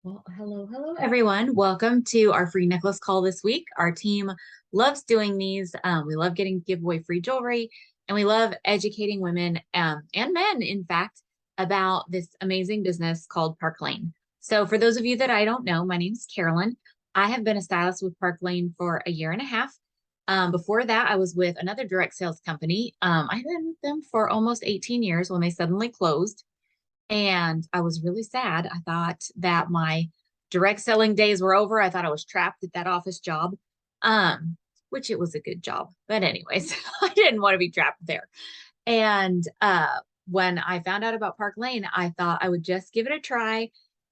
Well, hello, everyone. Welcome to our free necklace call this week. Our team loves doing these. We love getting to give away free jewelry, and we love educating women and men, in fact, about this amazing business called Park Lane. So, for those of you that I don't know, my name's Carolyn. I have been a stylist with Park Lane for a year and a half. Before that, I was with another direct sales company. I've been with them for almost 18 years when they suddenly closed. And I was really sad. I thought that my direct selling days were over. I thought I was trapped at that office job, um, which it was a good job. But anyways, I didn't want to be trapped there. And when I found out about Park Lane, I thought I would just give it a try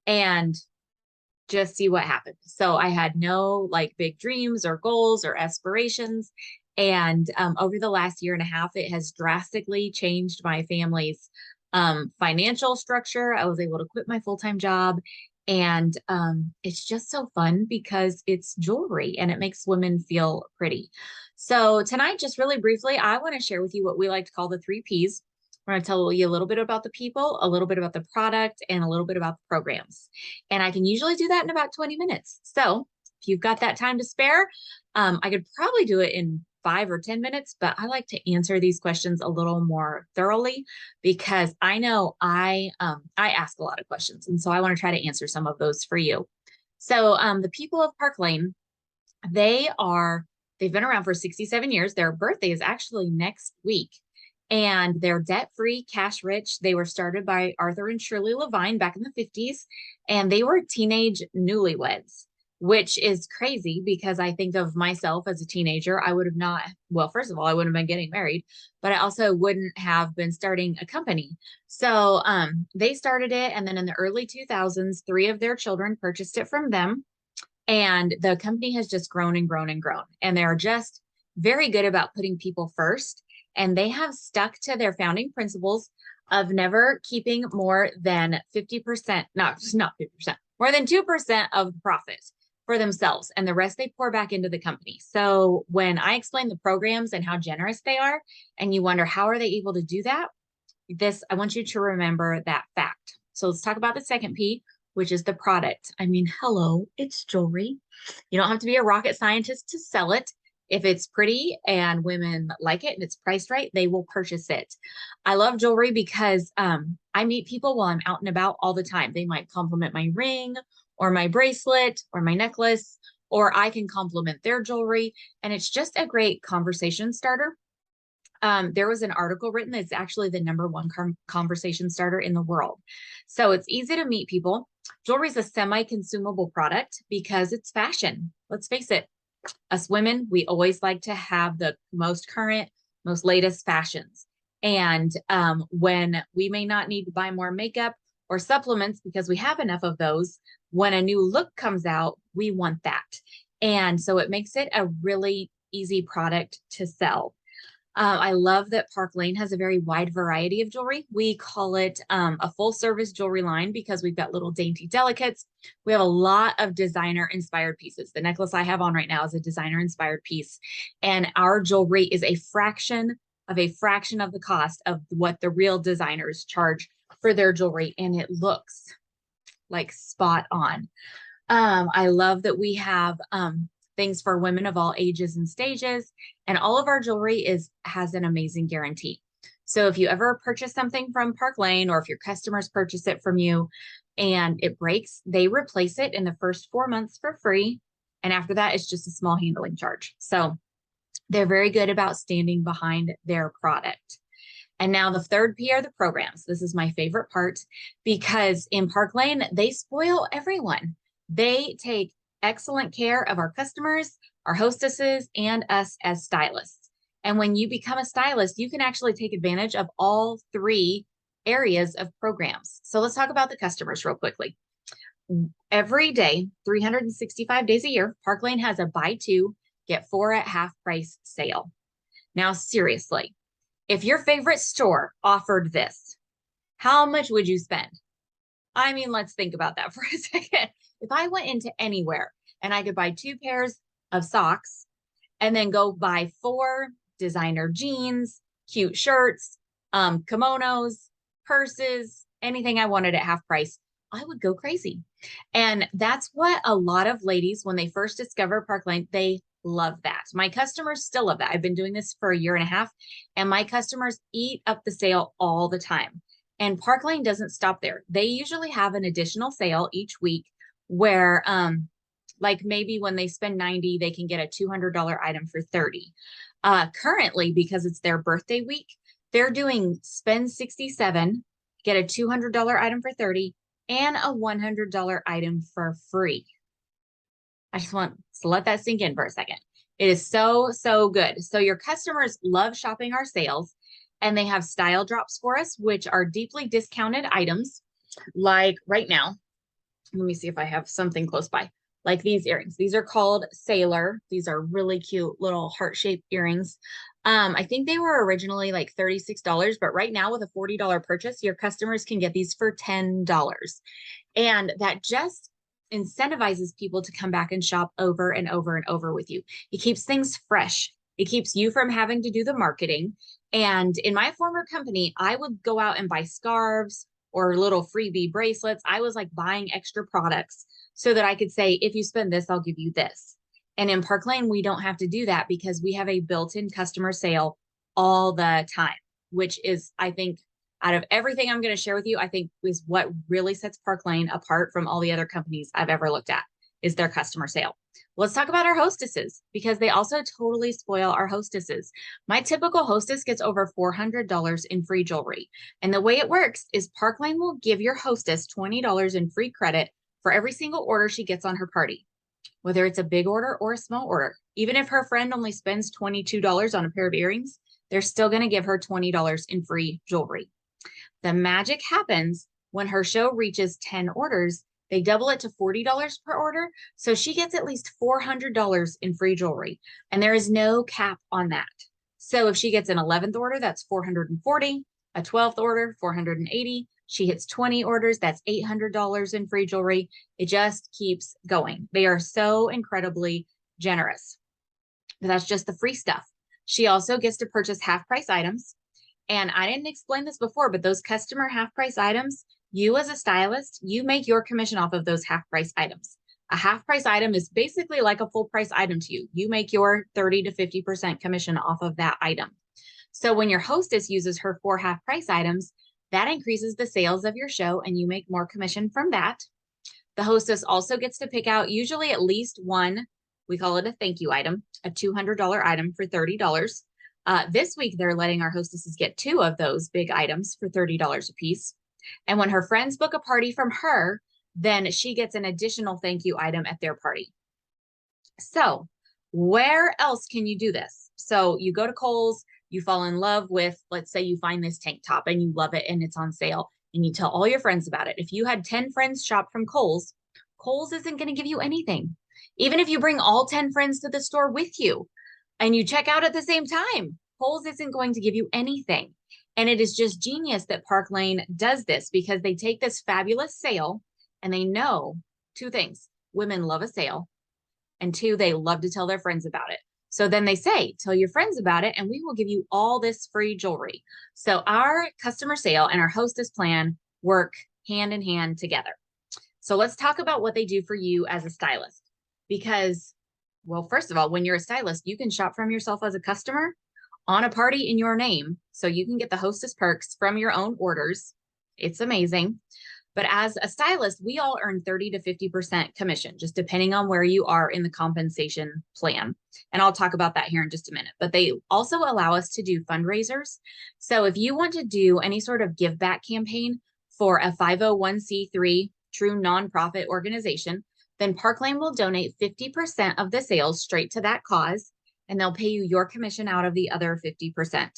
and just see what happened. So I had no like big dreams or goals or aspirations. And over the last year and a half, it has drastically changed my family's financial structure. I was able to quit my full-time job. And it's just so fun because it's jewelry and it makes women feel pretty. So tonight, just really briefly, I want to share with you what we like to call the three Ps. I'm going to tell you a little bit about the people, a little bit about the product, and a little bit about the programs. And I can usually do that in about 20 minutes. So if you've got that time to spare, I could probably do it in 5 or 10 minutes, but I like to answer these questions a little more thoroughly because I know I ask a lot of questions, and so I want to try to answer some of those for you. So the people of Park Lane, they've been around for 67 years. Their birthday is actually next week. And they're debt-free, cash rich. They were started by Arthur and Shirley Levine back in the 50s, and they were teenage newlyweds, which is crazy because I think of myself as a teenager. I would have not, well, first of all, I wouldn't have been getting married, but I also wouldn't have been starting a company. So they started it, and then in the early 2000s, three of their children purchased it from them. And the company has just grown and grown and grown. And they're just very good about putting people first. And they have stuck to their founding principles of never keeping more than 50%, not 50%, more than 2% of the profit for themselves. And the rest they pour back into the company. So when I explain the programs and how generous they are, and you wonder, how are they able to do that? I want you to remember that fact. So let's talk about the second P, which is the product. I mean, hello, it's jewelry. You don't have to be a rocket scientist to sell it. If it's pretty and women like it and it's priced right, they will purchase it. I love jewelry because I meet people while I'm out and about all the time. They might compliment my ring or my bracelet or my necklace, or I can compliment their jewelry. And it's just a great conversation starter. There was an article written that's actually the number one conversation starter in the world. So it's easy to meet people. Jewelry is a semi-consumable product because it's fashion. Let's face it, us women, we always like to have the most current, most latest fashions. And when we may not need to buy more makeup or supplements because we have enough of those, when a new look comes out, we want that. And so it makes it a really easy product to sell. I love that Park Lane has a very wide variety of jewelry. We call it a full service jewelry line because we've got little dainty delicates. We have a lot of designer inspired pieces. The necklace I have on right now is a designer inspired piece. And our jewelry is a fraction of the cost of what the real designers charge for their jewelry. And it looks like spot on. I love that we have things for women of all ages and stages, and all of our jewelry has an amazing guarantee. So if you ever purchase something from Park Lane, or if your customers purchase it from you and it breaks, they replace it in the first 4 months for free. And after that, it's just a small handling charge. So they're very good about standing behind their product. And now the third P are the programs. This is my favorite part because in Park Lane, they spoil everyone. They take excellent care of our customers, our hostesses, and us as stylists. And when you become a stylist, you can actually take advantage of all three areas of programs. So let's talk about the customers real quickly. Every day, 365 days a year, Park Lane has a buy two, get four at half price sale. Now, seriously, if your favorite store offered this, how much would you spend? I mean, let's think about that for a second. If I went into anywhere and I could buy two pairs of socks and then go buy four designer jeans, cute shirts, kimonos, purses, anything I wanted at half price, I would go crazy. And that's what a lot of ladies, when they first discover Park Lane, they love that. My customers still love that. I've been doing this for a year and a half, and my customers eat up the sale all the time. And Park Lane doesn't stop there. They usually have an additional sale each week where, like maybe when they spend 90, they can get a $200 item for 30. Currently, because it's their birthday week, they're doing spend 67, get a $200 item for 30, and a $100 item for free. I just want to let that sink in for a second. It is so, so good. So your customers love shopping our sales, and they have style drops for us, which are deeply discounted items. Like right now, let me see if I have something close by. Like these earrings. These are called Sailor. These are really cute little heart-shaped earrings. I think they were originally like $36, but right now with a $40 purchase, your customers can get these for $10. And that just incentivizes people to come back and shop over and over and over with you. It keeps things fresh. It keeps you from having to do the marketing. And in my former company, I would go out and buy scarves or little freebie bracelets. I was like buying extra products so that I could say, if you spend this, I'll give you this. And in Park Lane, we don't have to do that because we have a built-in customer sale all the time, which is, I think, out of everything I'm going to share with you, I think is what really sets Park Lane apart from all the other companies I've ever looked at is their customer sale. Let's talk about our hostesses because they also totally spoil our hostesses. My typical hostess gets over $400 in free jewelry. And the way it works is Park Lane will give your hostess $20 in free credit for every single order she gets on her party, whether it's a big order or a small order. Even if her friend only spends $22 on a pair of earrings, they're still going to give her $20 in free jewelry. The magic happens when her show reaches 10 orders. They double it to $40 per order. So she gets at least $400 in free jewelry. And there is no cap on that. So if she gets an 11th order, that's $440, a 12th order, $480. She hits 20 orders, that's $800 in free jewelry. It just keeps going. They are so incredibly generous. But that's just the free stuff. She also gets to purchase half price items. And I didn't explain this before, but those customer half price items, you as a stylist, you make your commission off of those half price items. A half price item is basically like a full price item to you. You make your 30 to 50% commission off of that item. So when your hostess uses her 4 half price items, that increases the sales of your show and you make more commission from that. The hostess also gets to pick out usually at least one, we call it a thank you item, a $200 item for $30. This week, they're letting our hostesses get 2 of those big items for $30 a piece. And when her friends book a party from her, then she gets an additional thank you item at their party. So where else can you do this? So you go to Kohl's, you fall in love with, let's say you find this tank top and you love it and it's on sale and you tell all your friends about it. If you had 10 friends shop from Kohl's, Kohl's isn't going to give you anything. Even if you bring all 10 friends to the store with you and you check out at the same time, Kohl's isn't going to give you anything. And it is just genius that Park Lane does this because they take this fabulous sale and they know 2 things. Women love a sale. And 2, they love to tell their friends about it. So then they say, tell your friends about it and we will give you all this free jewelry. So our customer sale and our hostess plan work hand in hand together. So let's talk about what they do for you as a stylist. Because, well, first of all, when you're a stylist, you can shop from yourself as a customer on a party in your name. So you can get the hostess perks from your own orders. It's amazing. But as a stylist, we all earn 30 to 50% commission, just depending on where you are in the compensation plan. And I'll talk about that here in just a minute. But they also allow us to do fundraisers. So if you want to do any sort of give back campaign for a 501c3 true nonprofit organization, then Park Lane will donate 50% of the sales straight to that cause, and they'll pay you your commission out of the other 50%.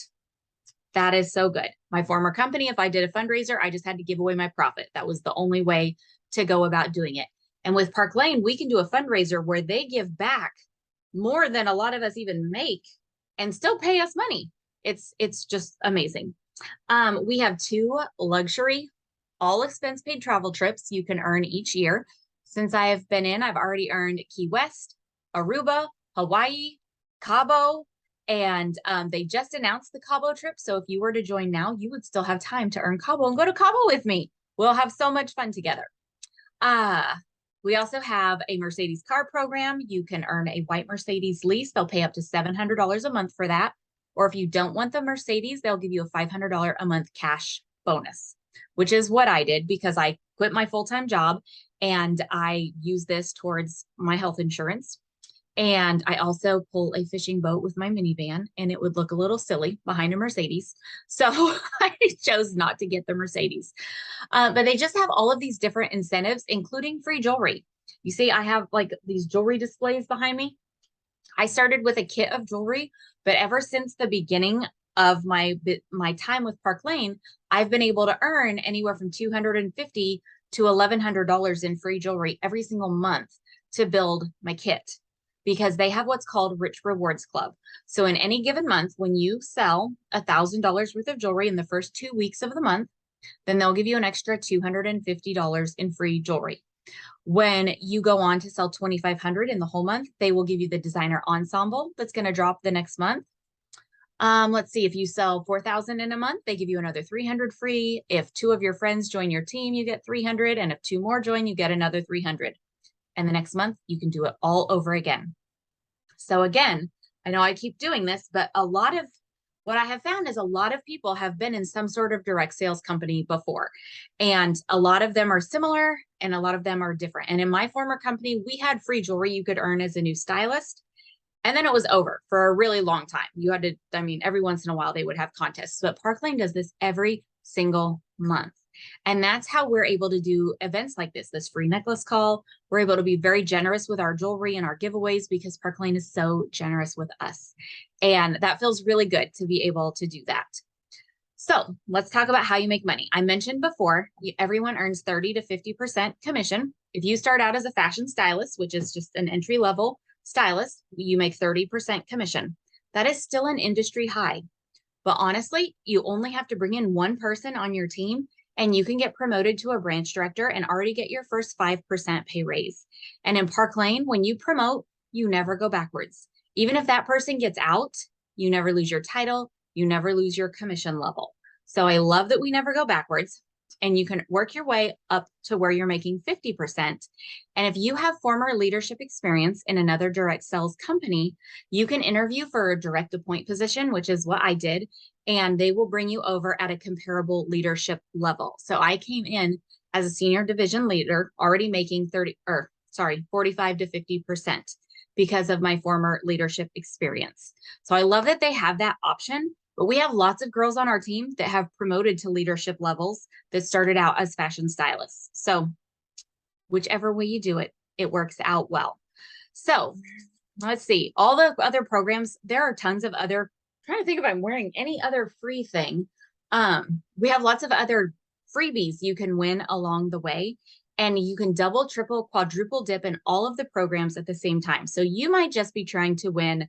That is so good. My former company, if I did a fundraiser, I just had to give away my profit. That was the only way to go about doing it. And with Park Lane, we can do a fundraiser where they give back more than a lot of us even make and still pay us money. It's just amazing. We have 2 luxury, all expense paid travel trips you can earn each year. Since I have been in, I've already earned Key West, Aruba, Hawaii, Cabo, and they just announced the Cabo trip. So if you were to join now, you would still have time to earn Cabo and go to Cabo with me. We'll have so much fun together. Uh, we also have a Mercedes car program. You can earn a white Mercedes lease. They'll pay up to $700 a month for that. Or if you don't want the Mercedes, they'll give you a $500 a month cash bonus, which is what I did because I quit my full-time job and I use this towards my health insurance. And I also pull a fishing boat with my minivan, and it would look a little silly behind a Mercedes. So I chose not to get the Mercedes. But they just have all of these different incentives, including free jewelry. You see, I have like these jewelry displays behind me. I started with a kit of jewelry, but ever since the beginning of my time with Park Lane, I've been able to earn anywhere from $250 to $1,100 in free jewelry every single month to build my kit because they have what's called Rich Rewards Club. So in any given month, when you sell $1,000 worth of jewelry in the first 2 weeks of the month, then they'll give you an extra $250 in free jewelry. When you go on to sell 2,500 in the whole month, they will give you the designer ensemble that's going to drop the next month. Let's see, if you sell 4,000 in a month, they give you another 300 free. If 2 of your friends join your team, you get 300. And if 2 more join, you get another 300. And the next month, you can do it all over again. So again, I know I keep doing this, but a lot of what I have found is a lot of people have been in some sort of direct sales company before. And a lot of them are similar and a lot of them are different. And in my former company, we had free jewelry you could earn as a new stylist. And then it was over for a really long time. You had to, I mean, every once in a while they would have contests, but Park Lane does this every single month. And that's how we're able to do events like this free necklace call. We're able to be very generous with our jewelry and our giveaways because Park Lane is so generous with us. And that feels really good to be able to do that. So let's talk about how you make money. I mentioned before, everyone earns 30 to 50% commission. If you start out as a fashion stylist, which is just an entry level stylist, you make 30% commission. That is still an industry high. But honestly, you only have to bring in one person on your team and you can get promoted to a branch director and already get your first 5% pay raise. And in Park Lane, when you promote, you never go backwards. Even if that person gets out, you never lose your title, you never lose your commission level. So I love that we never go backwards and you can work your way up to where you're making 50%. And if you have former leadership experience in another direct sales company, you can interview for a direct appoint position, which is what I did. And they will bring you over at a comparable leadership level. So I came in as a senior division leader, already making 45 to 50% because of my former leadership experience. So I love that they have that option, but we have lots of girls on our team that have promoted to leadership levels that started out as fashion stylists. So whichever way you do it, it works out well. So let's see, all the other programs, there are tons of other, I'm trying to think if I'm wearing any other free thing. We have lots of other freebies you can win along the way. And you can double, triple, quadruple dip in all of the programs at the same time. So you might just be trying to win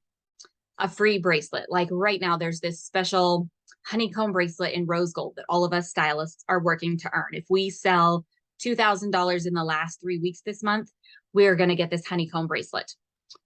a free bracelet. Like right now, there's this special honeycomb bracelet in rose gold that all of us stylists are working to earn. If we sell $2,000 in the last 3 weeks this month, we're going to get this honeycomb bracelet.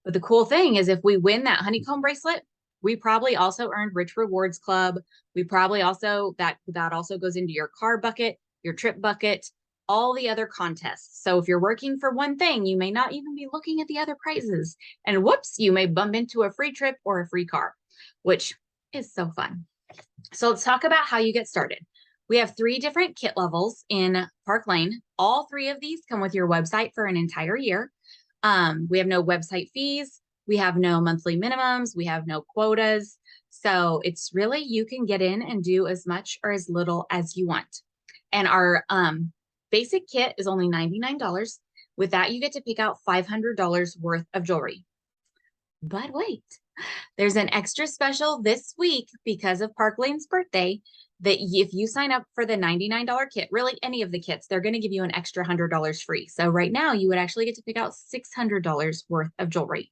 But the cool thing is if we win that honeycomb bracelet, we probably also earned Rich Rewards Club. We probably also, that also goes into your car bucket, your trip bucket, all the other contests. So if you're working for one thing, you may not even be looking at the other prizes. And whoops, you may bump into a free trip or a free car, which is so fun. So let's talk about how you get started. We have 3 different kit levels in Park Lane. All 3 of these come with your website for an entire year. We have no website fees. We have no monthly minimums. We have no quotas. So it's really, you can get in and do as much or as little as you want. And our basic kit is only $99. With that, you get to pick out $500 worth of jewelry. But wait, there's an extra special this week because of Park Lane's birthday that if you sign up for the $99 kit, really any of the kits, they're going to give you an extra $100 free. So right now you would actually get to pick out $600 worth of jewelry.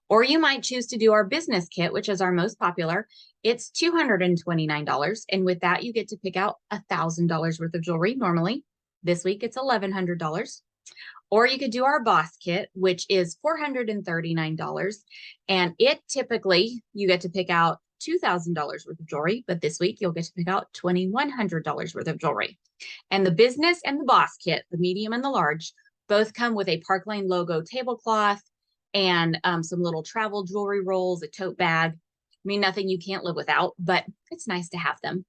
Or you might choose to do our business kit, which is our most popular. It's $229. And with that, you get to pick out $1,000 worth of jewelry normally. This week, it's $1,100. Or you could do our boss kit, which is $439. And it typically, you get to pick out $2,000 worth of jewelry. But this week, you'll get to pick out $2,100 worth of jewelry. And the business and the boss kit, the medium and the large, Both come with a Park Lane logo tablecloth and some little travel jewelry rolls, a tote bag. I mean, nothing you can't live without, but it's nice to have them.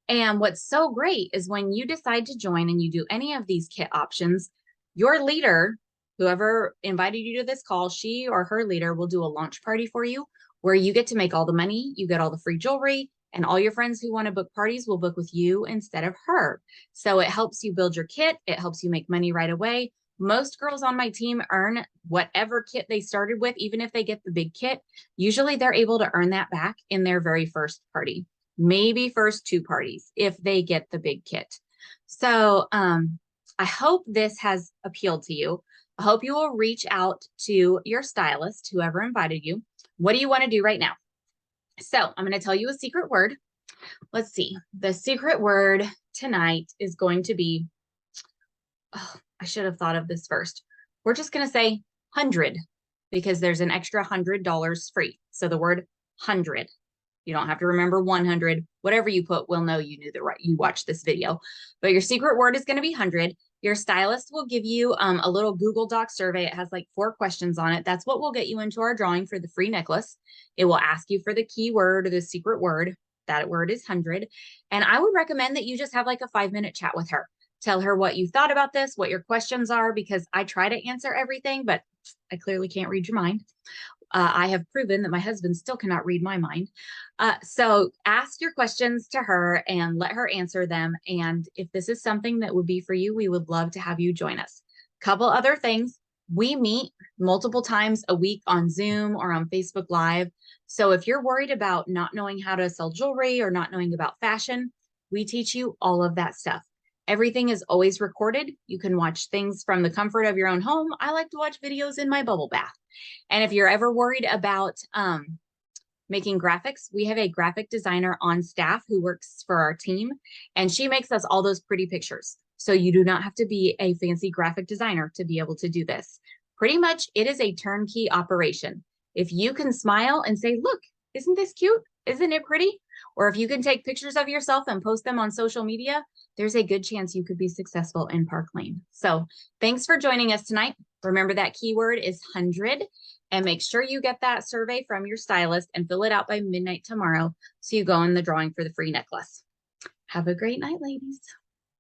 And what's so great is when you decide to join and you do any of these kit options, your leader, whoever invited you to this call, she or her leader will do a launch party for you where you get to make all the money, you get all the free jewelry, and all your friends who want to book parties will book with you instead of her. So it helps you build your kit, it helps you make money right away. Most girls on my team earn whatever kit they started with, even if they get the big kit. Usually they're able to earn that back in their very first party, maybe first 2 parties if they get the big kit. So I hope this has appealed to you. I hope you will reach out to your stylist, whoever invited you. What do you want to do right now? So I'm going to tell you a secret word. Let's see. The secret word tonight is going to be, oh, I should have thought of this first. We're just going to say 100 because there's an extra $100 free. So the word 100. You don't have to remember 100. Whatever you put, we'll know you knew the right. You watched this video. But your secret word is going to be 100. Your stylist will give you a little Google Doc survey. It has like 4 questions on it. That's what will get you into our drawing for the free necklace. It will ask you for the keyword or the secret word. That word is 100. And I would recommend that you just have like a 5-minute chat with her. Tell her what you thought about this, what your questions are, because I try to answer everything, but I clearly can't read your mind. I have proven that my husband still cannot read my mind. So ask your questions to her and let her answer them. And if this is something that would be for you, we would love to have you join us. Couple other things. We meet multiple times a week on Zoom or on Facebook Live. So if you're worried about not knowing how to sell jewelry or not knowing about fashion, we teach you all of that stuff. Everything is always recorded. You can watch things from the comfort of your own home. I like to watch videos in my bubble bath. And if you're ever worried about making graphics, we have a graphic designer on staff who works for our team, and she makes us all those pretty pictures. So you do not have to be a fancy graphic designer to be able to do this. Pretty much, it is a turnkey operation. If you can smile and say, look, isn't this cute? Isn't it pretty? Or if you can take pictures of yourself and post them on social media, there's a good chance you could be successful in Park Lane. So thanks for joining us tonight. Remember that keyword is 100, and make sure you get that survey from your stylist and fill it out by midnight tomorrow so you go in the drawing for the free necklace. Have a great night, ladies.